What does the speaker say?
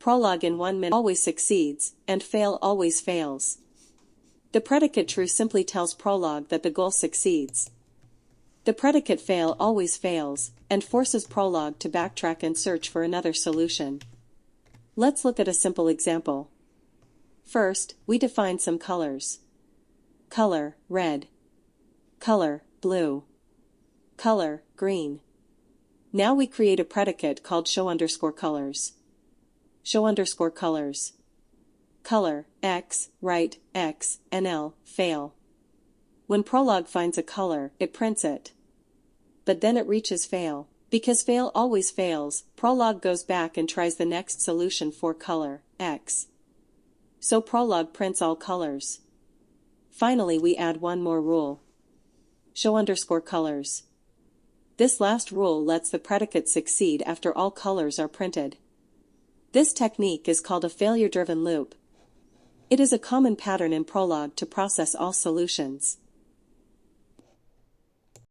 Prolog in 1 minute always succeeds, and fail always fails. The predicate true simply tells Prolog that the goal succeeds. The predicate fail always fails, and forces Prolog to backtrack and search for another solution. Let's look at a simple example. First, we define some colors. Color, red. Color, blue. Color, green. Now we create a predicate called show_colors. Show_colors. Color, X, right, X, NL, fail. When Prolog finds a color, it prints it. But then it reaches fail. Because fail always fails, Prolog goes back and tries the next solution for color, X. So Prolog prints all colors. Finally we add one more rule. Show_colors. This last rule lets the predicate succeed after all colors are printed. This technique is called a failure-driven loop. It is a common pattern in Prolog to process all solutions.